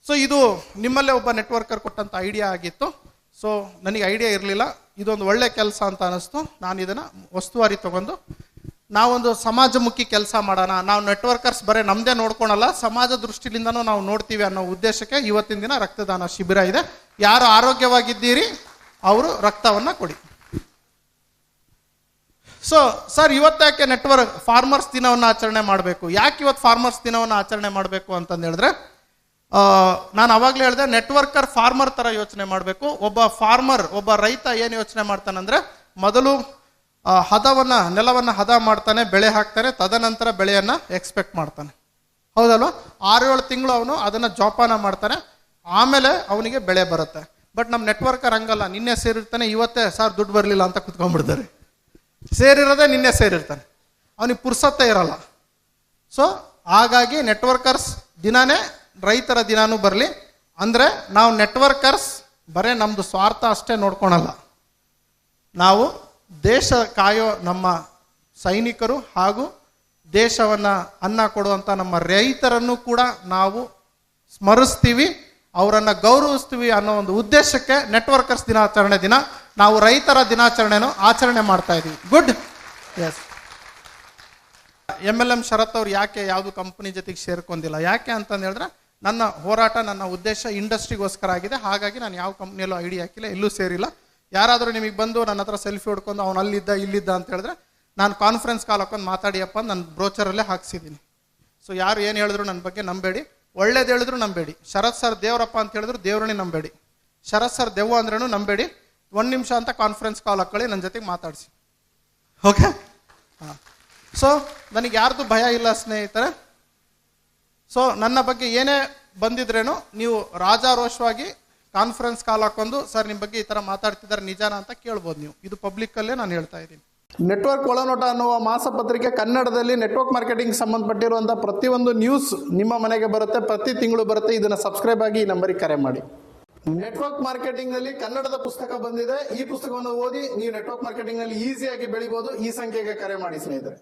So ಇದು ನಿಮ್ಮಲ್ಲೇ ಒಬ್ಬ ನೆಟ್ವರ್ಕರ್ ಕೊಟ್ಟಂಥ ಐಡಿಯಾ ಆಗಿತ್ತು. ಸೊ ನನಗೆ ಐಡಿಯಾ ಇರಲಿಲ್ಲ, ಇದೊಂದು ಒಳ್ಳೆ ಕೆಲಸ ಅಂತ ಅನ್ನಿಸ್ತು. ನಾನು ಇದನ್ನು ವಸ್ತುವಾರಿ ತಗೊಂಡು ನಾವೊಂದು ಸಮಾಜಮುಖಿ ಕೆಲಸ ಮಾಡೋಣ, ನಾವು ನೆಟ್ವರ್ಕರ್ಸ್ ಬರೀ ನಮ್ಮದೇ ನೋಡ್ಕೊಳಲ್ಲ, ಸಮಾಜ ದೃಷ್ಟಿಲಿಂದನೂ ನಾವು ನೋಡ್ತೀವಿ ಅನ್ನೋ ಉದ್ದೇಶಕ್ಕೆ ಇವತ್ತಿನ ದಿನ ರಕ್ತದಾನ ಶಿಬಿರ ಇದೆ. ಯಾರು ಆರೋಗ್ಯವಾಗಿದ್ದೀರಿ ಅವರು ರಕ್ತವನ್ನು ಕೊಡಿ. ಸೊ ಸರ್, ಇವತ್ತಾಕೆ ಫಾರ್ಮರ್ಸ್ ದಿನವನ್ನು ಆಚರಣೆ ಮಾಡಬೇಕು? ಯಾಕೆ ಇವತ್ತು ಫಾರ್ಮರ್ಸ್ ದಿನವನ್ನು ಆಚರಣೆ ಮಾಡಬೇಕು ಅಂತಂದು ಹೇಳಿದ್ರೆ, ನಾನು ಅವಾಗಲೇ ಹೇಳಿದೆ, ನೆಟ್ವರ್ಕರ್ ಫಾರ್ಮರ್ ಥರ ಯೋಚನೆ ಮಾಡಬೇಕು. ಒಬ್ಬ ರೈತ ಏನು ಯೋಚನೆ ಮಾಡ್ತಾನಂದ್ರೆ, ಮೊದಲು ನೆಲವನ್ನು ಹದ ಮಾಡ್ತಾನೆ, ಬೆಳೆ ಹಾಕ್ತಾನೆ, ತದನಂತರ ಬೆಳೆಯನ್ನು ಎಕ್ಸ್ಪೆಕ್ಟ್ ಮಾಡ್ತಾನೆ, ಹೌದಲ್ವ? 6-7 ತಿಂಗಳು ಅವನು ಅದನ್ನು ಜೋಪಾನ ಮಾಡ್ತಾನೆ, ಆಮೇಲೆ ಅವನಿಗೆ ಬೆಳೆ ಬರುತ್ತೆ. ಬಟ್ ನಮ್ಮ ನೆಟ್ವರ್ಕರ್ ಹಂಗಲ್ಲ, ನಿನ್ನೆ ಸೇರಿರ್ತಾನೆ, ಇವತ್ತೇ ಸರ್ ದುಡ್ಡು ಬರಲಿಲ್ಲ ಅಂತ ಕುತ್ಕೊಂಡ್ಬಿಡ್ತಾರೆ. ಸೇರಿರೋದೇ ನಿನ್ನೆ ಸೇರಿರ್ತಾನೆ, ಅವನಿಗೆ ಪುರ್ಸತ್ತೇ ಇರಲ್ಲ. ಸೊ ಹಾಗಾಗಿ ನೆಟ್ವರ್ಕರ್ಸ್ ದಿನಾನೇ ರೈತರ ದಿನಾನೂ ಬರಲಿ. ಅಂದರೆ ನಾವು ನೆಟ್ವರ್ಕರ್ಸ್ ಬರೇ ನಮ್ಮದು ಸ್ವಾರ್ಥ ಅಷ್ಟೇ ನೋಡ್ಕೊಳಲ್ಲ, ನಾವು ದೇಶ ಕಾಯೋ ನಮ್ಮ ಸೈನಿಕರು ಹಾಗೂ ದೇಶವನ್ನು ಅನ್ನ ಕೊಡುವಂಥ ನಮ್ಮ ರೈತರನ್ನು ಕೂಡ ನಾವು ಸ್ಮರಿಸ್ತೀವಿ, ಅವರನ್ನು ಗೌರವಿಸ್ತೀವಿ ಅನ್ನೋ ಒಂದು ಉದ್ದೇಶಕ್ಕೆ ನೆಟ್ವರ್ಕರ್ಸ್ ದಿನಾಚರಣೆ ದಿನ ನಾವು ರೈತರ ದಿನಾಚರಣೆನೂ ಆಚರಣೆ ಮಾಡ್ತಾ ಇದ್ದೀವಿ. ಗುಡ್. ಎಸ್. MLM ಶರತ್ ಅವ್ರು ಯಾಕೆ ಯಾವುದು ಕಂಪ್ನಿ ಜೊತೆಗೆ ಸೇರ್ಕೊಂಡಿಲ್ಲ? ಯಾಕೆ ಅಂತಂದು ಹೇಳಿದ್ರೆ, ನನ್ನ ಹೋರಾಟ, ನನ್ನ ಉದ್ದೇಶ ಇಂಡಸ್ಟ್ರಿಗೋಸ್ಕರ ಆಗಿದೆ. ಹಾಗಾಗಿ ನಾನು ಯಾವ ಕಂಪ್ನಿಯಲ್ಲೂ ಐಡಿಯಾ ಹಾಕಿಲ್ಲ, ಎಲ್ಲೂ ಸೇರಿಲ್ಲ. ಯಾರಾದರೂ ನಿಮಗೆ ಬಂದು ನನ್ನ ಹತ್ರ ಸೆಲ್ಫಿ ಹೊಡ್ಕೊಂಡು ಅವನು ಅಲ್ಲಿದ್ದ ಇಲ್ಲಿದ್ದ ಅಂತ ಹೇಳಿದ್ರೆ, ನಾನು ಕಾನ್ಫರೆನ್ಸ್ ಕಾಲ್ ಹಾಕೊಂಡು ಮಾತಾಡಿಯಪ್ಪ ನನ್ನ ಬ್ರೋಚರಲ್ಲೇ ಹಾಕ್ಸಿದ್ದೀನಿ. ಸೊ ಯಾರು ಏನು ಹೇಳಿದ್ರು ನನ್ನ ಬಗ್ಗೆ ನಂಬೇಡಿ, ಒಳ್ಳೇದು ಹೇಳಿದ್ರು ನಂಬೇಡಿ. ಶರತ್ ಸರ್ ದೇವರಪ್ಪ ಅಂತ ಹೇಳಿದ್ರು ದೇವ್ರನ್ನೇ ನಂಬೇಡಿ, ಶರತ್ ಸರ್ ದೆವ್ವ ಅಂದ್ರೂ ನಂಬೇಡಿ. 1 ನಿಮಿಷ ಅಂತ ಕಾನ್ಫರೆನ್ಸ್ ಕಾಲ್ ಹಾಕೊಳ್ಳಿ, ನನ್ನ ಜೊತೆಗೆ ಮಾತಾಡಿಸಿ. ಓಕೆ. ಹಾಂ. ಸೊ ನನಗೆ ಯಾರ್ದು ಭಯ ಇಲ್ಲ ಸ್ನೇಹಿತರೆ. ಸೊ ನನ್ನ ಬಗ್ಗೆ ಏನೇ ಬಂದಿದ್ರೇನು ನೀವು ರಾಜಾರೋಷವಾಗಿ ಕಾನ್ಫರೆನ್ಸ್ ಕಾಲ್ ಹಾಕೊಂಡು, ಸರ್ ನಿಮ್ಮ ಬಗ್ಗೆ ಈ ಥರ ಮಾತಾಡ್ತಿದ್ದಾರೆ ನಿಜಾನ ಅಂತ ಕೇಳ್ಬೋದು ನೀವು. ಇದು ಪಬ್ಲಿಕ್ಕಲ್ಲೇ ನಾನು ಹೇಳ್ತಾ ಇದ್ದೀನಿ. ನೆಟ್ವರ್ಕ್ ಒಳನೋಟ ಅನ್ನುವ ಮಾಸಪತ್ರಿಕೆ ಕನ್ನಡದಲ್ಲಿ ನೆಟ್ವರ್ಕ್ ಮಾರ್ಕೆಟಿಂಗ್ ಸಂಬಂಧಪಟ್ಟಿರುವಂಥ ಪ್ರತಿಯೊಂದು ನ್ಯೂಸ್ ನಿಮ್ಮ ಮನೆಗೆ ಬರುತ್ತೆ, ಪ್ರತಿ ತಿಂಗಳು ಬರುತ್ತೆ. ಇದನ್ನು ಸಬ್ಸ್ಕ್ರೈಬ್ ಆಗಿ ಈ ನಂಬರಿಗೆ ಕರೆ ಮಾಡಿ. ನೆಟ್ವರ್ಕ್ ಮಾರ್ಕೆಟಿಂಗ್ ನಲ್ಲಿ ಕನ್ನಡದ ಪುಸ್ತಕ ಬಂದಿದೆ. ಈ ಪುಸ್ತಕವನ್ನು ಓದಿ ನೀವು ನೆಟ್ವರ್ಕ್ ಮಾರ್ಕೆಟಿಂಗ್ ನಲ್ಲಿ ಈಸಿಯಾಗಿ ಬೆಳಿಬಹುದು. ಈ ಸಂಖ್ಯೆಗೆ ಕರೆ ಮಾಡಿ ಸ್ನೇಹಿತರೆ.